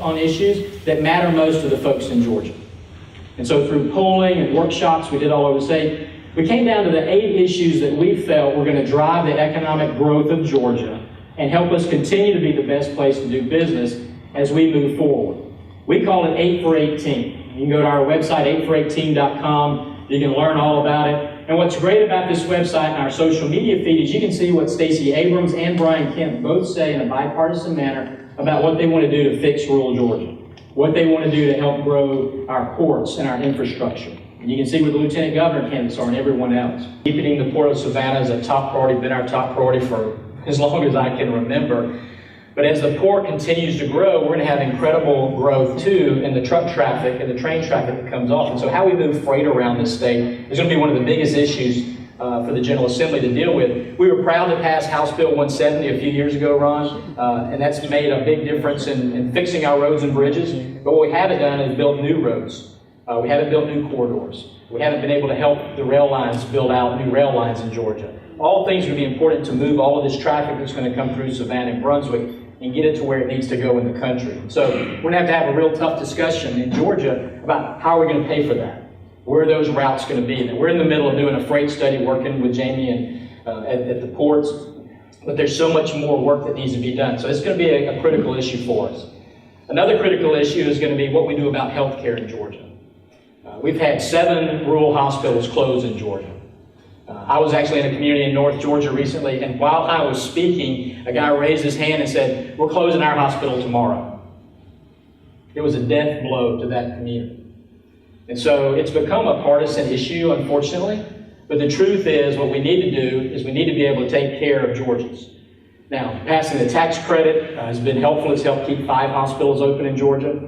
on issues that matter most to the folks in Georgia. And so through polling and workshops we did all over the state, we came down to the 8 issues that we felt were going to drive the economic growth of Georgia and help us continue to be the best place to do business as we move forward. We call it 8 for 18. You can go to our website, 8for18.com. You can learn all about it. And what's great about this website and our social media feed is you can see what Stacey Abrams and Brian Kemp both say in a bipartisan manner about what they want to do to fix rural Georgia, what they want to do to help grow our ports and our infrastructure. And you can see where the lieutenant governor candidates are and everyone else. Deepening the Port of Savannah is a top priority, been our top priority for as long as I can remember. But as the port continues to grow, we're going to have incredible growth too in the truck traffic and the train traffic that comes off. And so how we move freight around this state is going to be one of the biggest issues for the General Assembly to deal with. We were proud to pass House Bill 170 a few years ago, Ron, and that's made a big difference in fixing our roads and bridges. But what we haven't done is build new roads. We haven't built new corridors. We haven't been able to help the rail lines build out new rail lines in Georgia. All things would be important to move all of this traffic that's going to come through Savannah and Brunswick and get it to where it needs to go in the country. So we're going to have a real tough discussion in Georgia about how we're going to pay for that. Where are those routes going to be? And we're in the middle of doing a freight study working with Jamie and at the ports, but there's so much more work that needs to be done. So it's going to be a critical issue for us. Another critical issue is going to be what we do about health care in Georgia. We've had 7 rural hospitals close in Georgia. I was actually in a community in North Georgia recently, and while I was speaking, a guy raised his hand and said, "We're closing our hospital tomorrow." It was a death blow to that community. And so it's become a partisan issue, unfortunately, but the truth is what we need to do is we need to be able to take care of Georgians. Now, passing the tax credit has been helpful. It's helped keep 5 hospitals open in Georgia.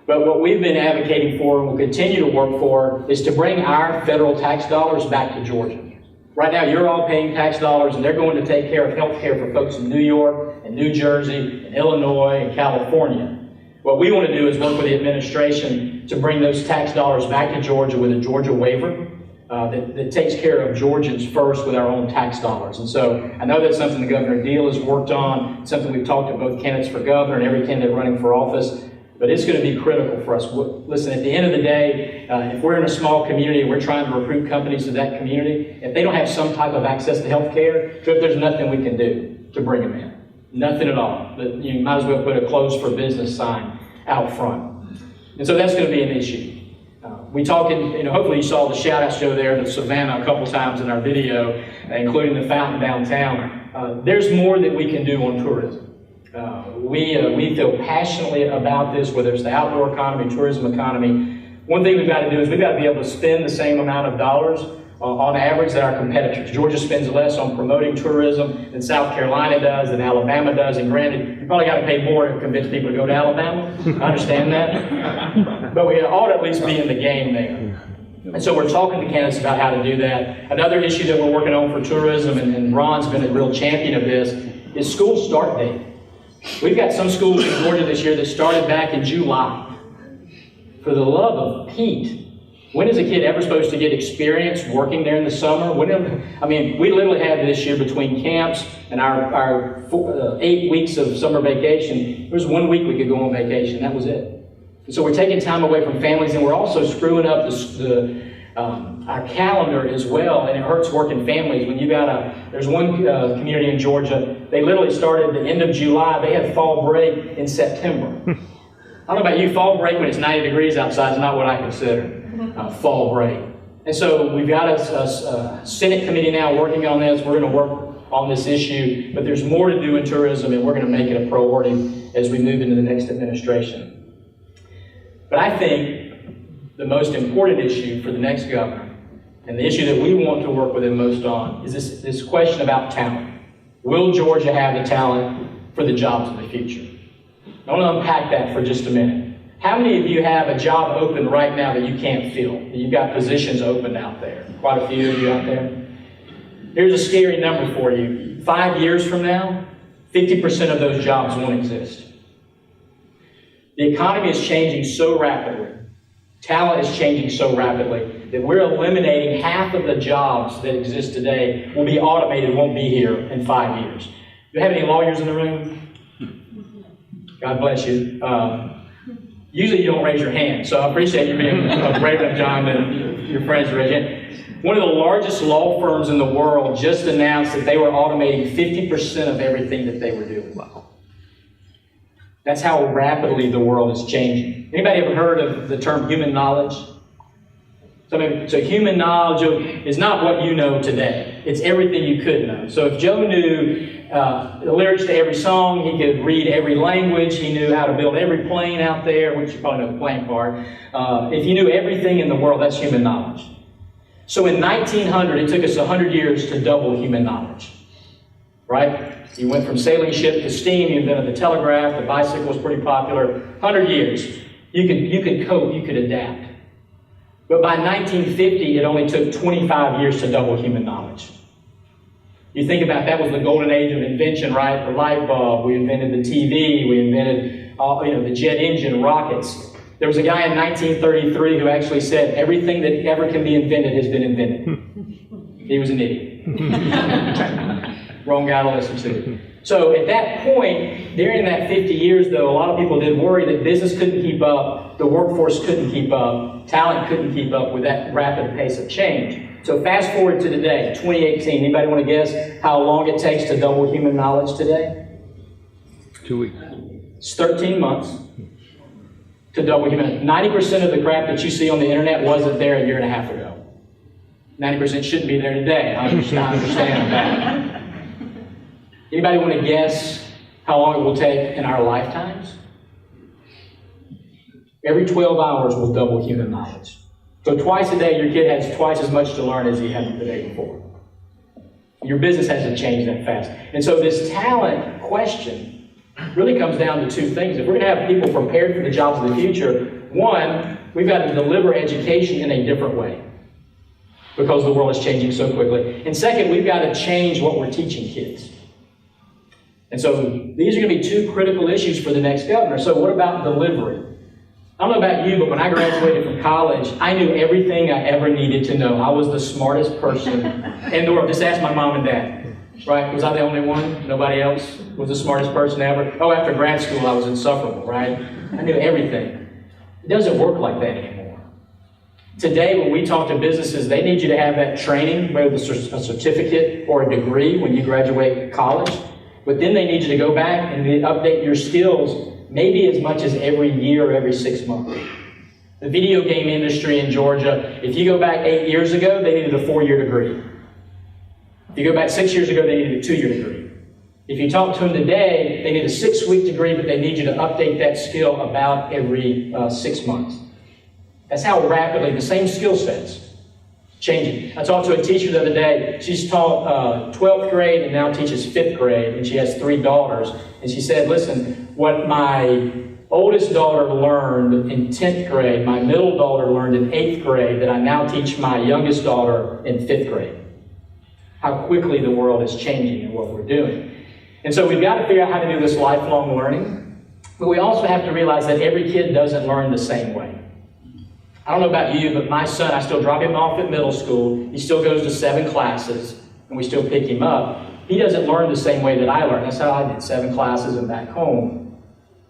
But what we've been advocating for and will continue to work for is to bring our federal tax dollars back to Georgia. Right now, you're all paying tax dollars, and they're going to take care of health care for folks in New York, and New Jersey, and Illinois, and California. What we want to do is work with the administration to bring those tax dollars back to Georgia with a Georgia waiver that takes care of Georgians first with our own tax dollars. And so I know that's something that Governor Deal has worked on, something we've talked to both candidates for governor and every candidate running for office. But it's going to be critical for us. Listen, at the end of the day, if we're in a small community and we're trying to recruit companies to that community, if they don't have some type of access to health care, there's nothing we can do to bring them in. Nothing at all. But you might as well put a closed for business sign out front. And so that's going to be an issue. We talked, hopefully you saw the shout out show there to Savannah a couple times in our video, including the fountain downtown. There's more that we can do on tourism. We feel passionately about this, whether it's the outdoor economy, tourism economy. One thing we've got to do is we've got to be able to spend the same amount of dollars on average that our competitors. Georgia spends less on promoting tourism than South Carolina does, than Alabama does, and granted, you probably got to pay more to convince people to go to Alabama. I understand that. But we ought to at least be in the game there. And so we're talking to candidates about how to do that. Another issue that we're working on for tourism, and Ron's been a real champion of this, is school start date. We've got some schools in Georgia this year that started back in July. For the love of Pete, when is a kid ever supposed to get experience working there in the summer? We literally had this year between camps and our 8 weeks of summer vacation, there was 1 week we could go on vacation. That was it. And so we're taking time away from families, and we're also screwing up our calendar as well, and it hurts working families. When you there's one community in Georgia, they literally started the end of July. They had fall break in September. I don't know about you, fall break when it's 90 degrees outside is not what I consider fall break. And so we've got a Senate committee now working on this. We're going to work on this issue, but there's more to do in tourism, and we're going to make it a priority as we move into the next administration. But I think the most important issue for the next governor, and the issue that we want to work with him most on, is this question about talent. Will Georgia have the talent for the jobs of the future? I want to unpack that for just a minute. How many of you have a job open right now that you can't fill? That you've got positions open out there? Quite a few of you out there. Here's a scary number for you. 5 years from now, 50% of those jobs won't exist. The economy is changing so rapidly. Talent is changing so rapidly that we're eliminating half of the jobs that exist today will be automated, won't be here in 5 years. Do you have any lawyers in the room? God bless you. Usually you don't raise your hand, so I appreciate you being brave enough, John, and your friends raise your hand. One of the largest law firms in the world just announced that they were automating 50% of everything that they were doing. Wow. That's how rapidly the world is changing. Anybody ever heard of the term human knowledge? So human knowledge is not what you know today. It's everything you could know. So if Joe knew the lyrics to every song, he could read every language, he knew how to build every plane out there, which you probably know the plane part. If you knew everything in the world, that's human knowledge. So in 1900, it took us 100 years to double human knowledge. Right? You went from sailing ship to steam, you invented the telegraph, the bicycle was pretty popular. 100 years. You could cope, you could adapt. But by 1950, it only took 25 years to double human knowledge. You think about that was the golden age of invention, right? The light bulb, we invented the TV, we invented the jet engine, rockets. There was a guy in 1933 who actually said everything that ever can be invented has been invented. He was an idiot. Wrong guy to listen to. So at that point, during that 50 years though, a lot of people did worry that business couldn't keep up, the workforce couldn't keep up, talent couldn't keep up with that rapid pace of change. So fast forward to today, 2018. Anybody want to guess how long it takes to double human knowledge today? 2 weeks. It's 13 months to double human knowledge. 90% of the crap that you see on the internet wasn't there a year and a half ago. 90% shouldn't be there today. I understand that. Anybody want to guess how long it will take in our lifetimes? Every 12 hours will double human knowledge. So twice a day, your kid has twice as much to learn as he had the day before. Your business has to change that fast. And so this talent question really comes down to two things. If we're going to have people prepared for the jobs of the future, one, we've got to deliver education in a different way because the world is changing so quickly. And second, we've got to change what we're teaching kids. And so these are going to be two critical issues for the next governor. So what about delivery? I don't know about you, but when I graduated from college, I knew everything I ever needed to know. I was the smartest person in the world. Just ask my mom and dad. Right? Was I the only one? Nobody else was the smartest person ever? Oh, after grad school, I was insufferable, right? I knew everything. It doesn't work like that anymore. Today, when we talk to businesses, they need you to have that training, whether it's a certificate or a degree when you graduate college. But then they need you to go back and update your skills maybe as much as every year or every 6 months. The video game industry in Georgia, if you go back 8 years ago, they needed a 4-year degree. If you go back 6 years ago, they needed a 2-year degree. If you talk to them today, they need a 6-week degree, but they need you to update that skill about every 6 months. That's how rapidly the same skill sets changing. I talked to a teacher the other day. She's taught 12th grade and now teaches 5th grade, and she has 3 daughters. And she said, listen, what my oldest daughter learned in 10th grade, my middle daughter learned in 8th grade, that I now teach my youngest daughter in 5th grade. How quickly the world is changing and what we're doing. And so we've got to figure out how to do this lifelong learning, but we also have to realize that every kid doesn't learn the same way. I don't know about you, but my son, I still drop him off at middle school. He still goes to 7 classes, and we still pick him up. He doesn't learn the same way that I learned. That's how I did 7 classes and back home.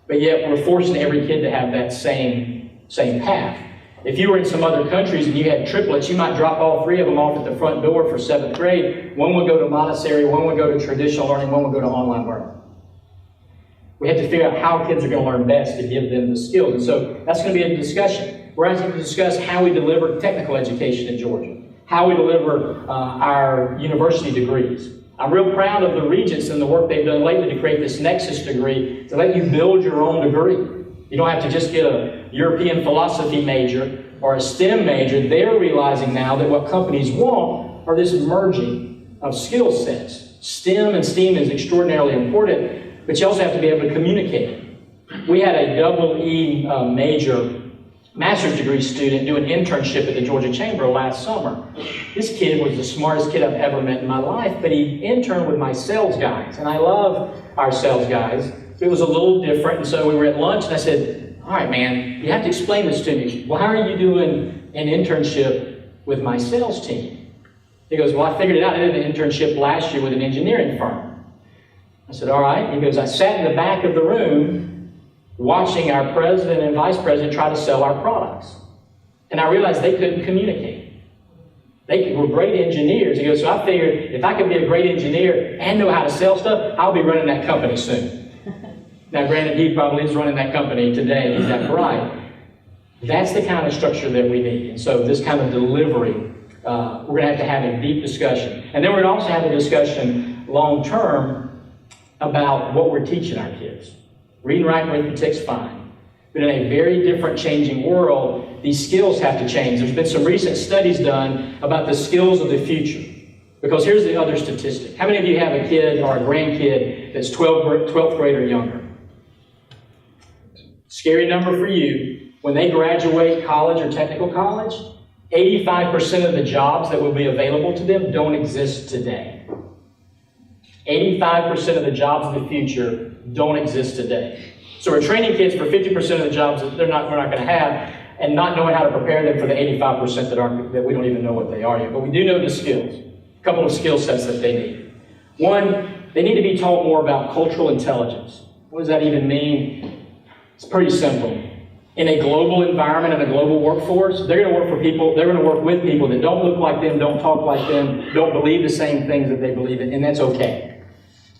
But yet we're forcing every kid to have that same path. If you were in some other countries and you had triplets, you might drop all 3 of them off at the front door for 7th grade. One would go to Montessori, one would go to traditional learning, one would go to online learning. We have to figure out how kids are going to learn best to give them the skills. And so that's going to be a discussion. We're going to discuss how we deliver technical education in Georgia, how we deliver our university degrees. I'm real proud of the Regents and the work they've done lately to create this Nexus degree to let you build your own degree. You don't have to just get a European philosophy major or a STEM major. They're realizing now that what companies want are this merging of skill sets. STEM and STEAM is extraordinarily important, but you also have to be able to communicate. We had a double E major master's degree student do an internship at the Georgia Chamber last summer. This kid was the smartest kid I've ever met in my life, but he interned with my sales guys, and I love our sales guys. It was a little different, and so we were at lunch, and I said, all right, man, you have to explain this to me. Why are you doing an internship with my sales team? He goes, well, I figured it out. I did an internship last year with an engineering firm. I said, all right. He goes, I sat in the back of the room, watching our president and vice president try to sell our products. And I realized they couldn't communicate. They were great engineers. He goes, so I figured if I could be a great engineer and know how to sell stuff, I'll be running that company soon. Now, granted, he probably is running that company today, he's that bright. That's the kind of structure that we need. And so this kind of delivery, we're going to have a deep discussion. And then we're going to also have a discussion long-term about what we're teaching our kids. Reading, writing, arithmetic's fine. But in a very different changing world, these skills have to change. There's been some recent studies done about the skills of the future. Because here's the other statistic. How many of you have a kid or a grandkid that's 12th grade or younger? Scary number for you. When they graduate college or technical college, 85% of the jobs that will be available to them don't exist today. 85% of the jobs of the future don't exist today. So we're training kids for 50% of the jobs that we're not going to have, and not knowing how to prepare them for the 85% that we don't even know what they are yet. But we do know the skills, a couple of skill sets that they need. One, they need to be taught more about cultural intelligence. What does that even mean? It's pretty simple. In a global environment and a global workforce, they're going to work for people, they're going to work with people that don't look like them, don't talk like them, don't believe the same things that they believe in, and that's okay.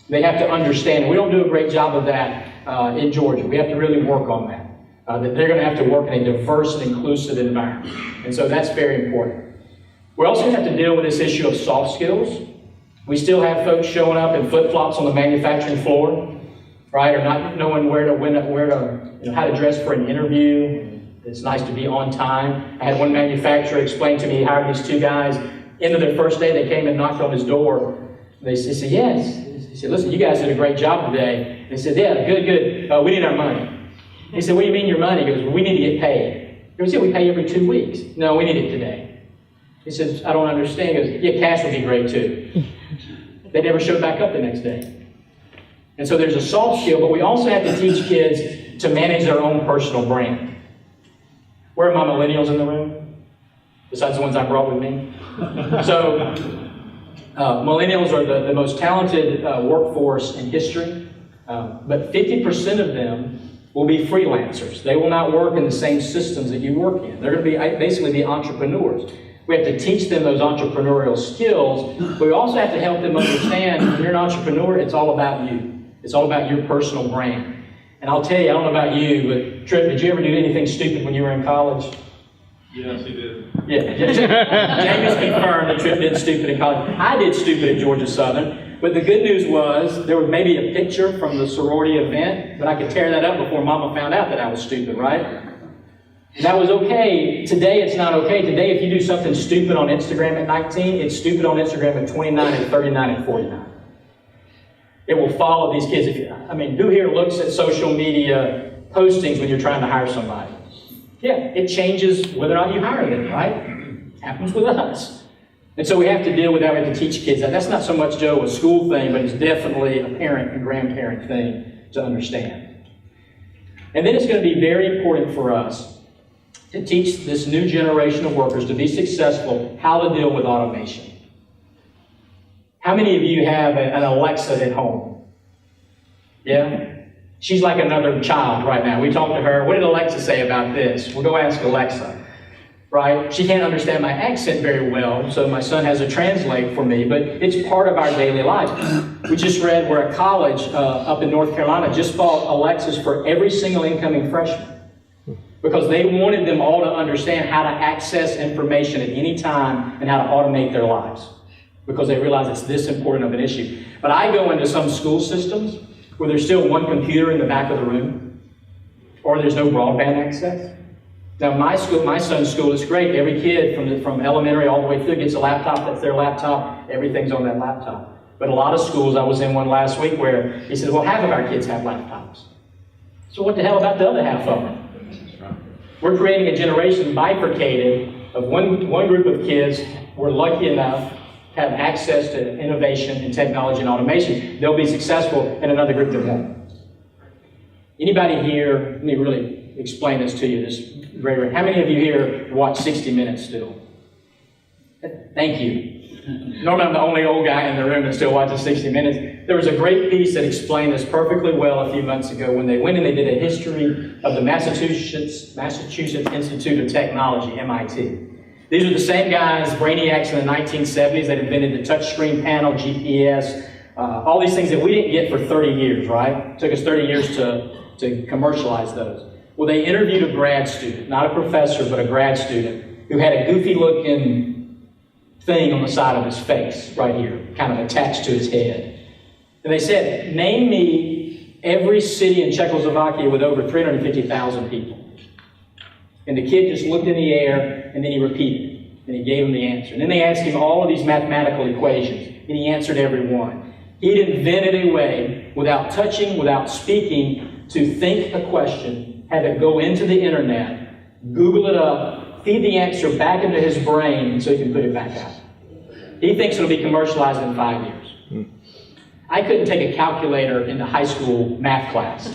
They have to understand. We don't do a great job of that in Georgia. We have to really work on that. That they're going to have to work in a diverse and inclusive environment. And so that's very important. We also have to deal with this issue of soft skills. We still have folks showing up in flip-flops on the manufacturing floor, right? Or not knowing how to dress for an interview. It's nice to be on time. I had one manufacturer explain to me he hired these two guys. End of their first day, they came and knocked on his door. They said, yes. He said, listen, you guys did a great job today. They said, yeah, good. We need our money. He said, what do you mean your money? He goes, well, we need to get paid. He goes, yeah, we pay every 2 weeks. No, we need it today. He says, I don't understand. He goes, yeah, cash would be great too. They never showed back up the next day. And so there's a soft skill, but we also have to teach kids to manage their own personal brand. Where are my millennials in the room? Besides the ones I brought with me? So, millennials are the most talented workforce in history, but 50% of them will be freelancers. They will not work in the same systems that you work in. They're going to be basically be entrepreneurs. We have to teach them those entrepreneurial skills, but we also have to help them understand when you're an entrepreneur, it's all about you. It's all about your personal brand. And I'll tell you, I don't know about you, but Trip, did you ever do anything stupid when you were in college? Yes, he did. Yeah, Jamie's confirmed that Trip did stupid in college. I did stupid at Georgia Southern. But the good news was there was maybe a picture from the sorority event, but I could tear that up before Mama found out that I was stupid, right? And that was okay. Today, it's not okay. Today, if you do something stupid on Instagram at 19, it's stupid on Instagram at 29 and 39 and 49. It will follow these kids. Who here looks at social media postings when you're trying to hire somebody? Yeah, it changes whether or not you hire them, right? It happens with us. And so we have to deal with that. We have to teach kids that. That's not so much, Joe, a school thing, but it's definitely a parent and grandparent thing to understand. And then it's going to be very important for us to teach this new generation of workers to be successful how to deal with automation. How many of you have an Alexa at home? Yeah? She's like another child right now. We talked to her. What did Alexa say about this? We'll go ask Alexa. Right? She can't understand my accent very well, so my son has to translate for me, but it's part of our daily life. We just read where a college up in North Carolina just bought Alexas for every single incoming freshman because they wanted them all to understand how to access information at any time and how to automate their lives because they realize it's this important of an issue. But I go into some school systems where there's still one computer in the back of the room or there's no broadband access. Now, my son's school is great. Every kid from elementary all the way through gets a laptop. That's their laptop. Everything's on that laptop. But a lot of schools, I was in one last week where he said, well, half of our kids have laptops. So what the hell about the other half of them? We're creating a generation bifurcated of one group of kids we're lucky enough to have access to innovation and technology and automation. They'll be successful, and another group that won't. Anybody here, let me really explain this to you. How many of you here watch 60 Minutes still? Thank you. Normally I'm the only old guy in the room that still watches 60 Minutes. There was a great piece that explained this perfectly well a few months ago when they went and they did a history of the Massachusetts Institute of Technology, MIT. These are the same guys, brainiacs in the 1970s that invented the touchscreen panel, GPS, all these things that we didn't get for 30 years, right? It took us 30 years to commercialize those. Well, they interviewed a grad student, not a professor, but a grad student, who had a goofy looking thing on the side of his face, right here, kind of attached to his head. And they said, name me every city in Czechoslovakia with over 350,000 people. And the kid just looked in the air, and then he repeated it, and he gave him the answer. And then they asked him all of these mathematical equations, and he answered every one. He'd invented a way, without touching, without speaking, to think a question, have it go into the internet, Google it up, feed the answer back into his brain so he can put it back out. He thinks it'll be commercialized in 5 years. I couldn't take a calculator into high school math class.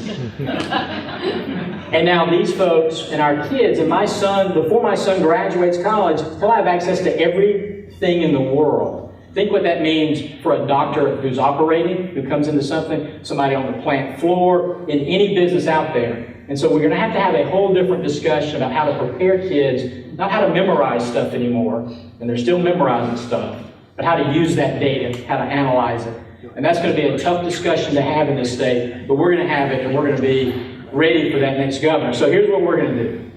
And now these folks and our kids and my son, before my son graduates college, he'll have access to everything in the world. Think what that means for a doctor who's operating, who comes into something, somebody on the plant floor, in any business out there. And so we're going to have a whole different discussion about how to prepare kids, not how to memorize stuff anymore, and they're still memorizing stuff, but how to use that data, how to analyze it. And that's going to be a tough discussion to have in this state, but we're going to have it, and we're going to be ready for that next governor. So here's what we're going to do.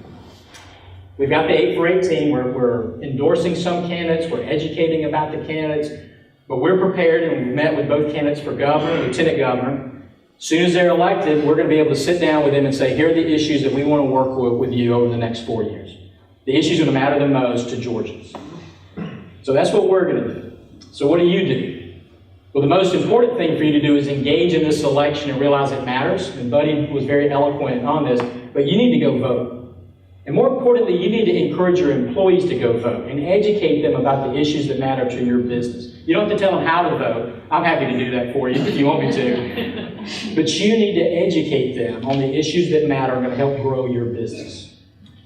We've got the 8-for-8 team. We're endorsing some candidates. We're educating about the candidates. But we're prepared, and we've met with both candidates for governor, lieutenant governor. As soon as they're elected, we're going to be able to sit down with them and say, here are the issues that we want to work with you over the next 4 years. The issues that matter the most to Georgians. So that's what we're going to do. So what do you do? Well, the most important thing for you to do is engage in this election and realize it matters. And Buddy was very eloquent on this, but you need to go vote. And more importantly, you need to encourage your employees to go vote and educate them about the issues that matter to your business. You don't have to tell them how to vote. I'm happy to do that for you if you want me to. But you need to educate them on the issues that matter and going to help grow your business.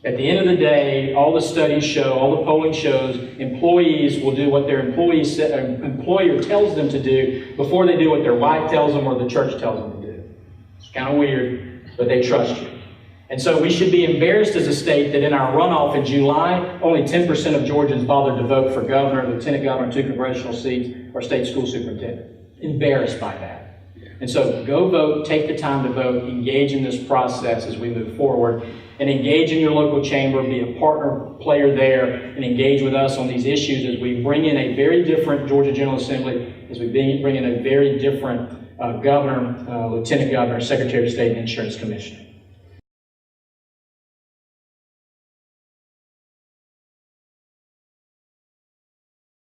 At the end of the day, all the studies show, all the polling shows, employees will do what their employer tells them to do before they do what their wife tells them or the church tells them to do. It's kind of weird, but they trust you. And so we should be embarrassed as a state that in our runoff in July, only 10% of Georgians bothered to vote for governor, lieutenant governor, 2 congressional seats, or state school superintendent. Embarrassed by that. And so go vote, take the time to vote, engage in this process as we move forward, and engage in your local chamber, be a partner player there, and engage with us on these issues as we bring in a very different Georgia General Assembly, as we bring in a very different governor, lieutenant governor, secretary of state, and insurance commissioner.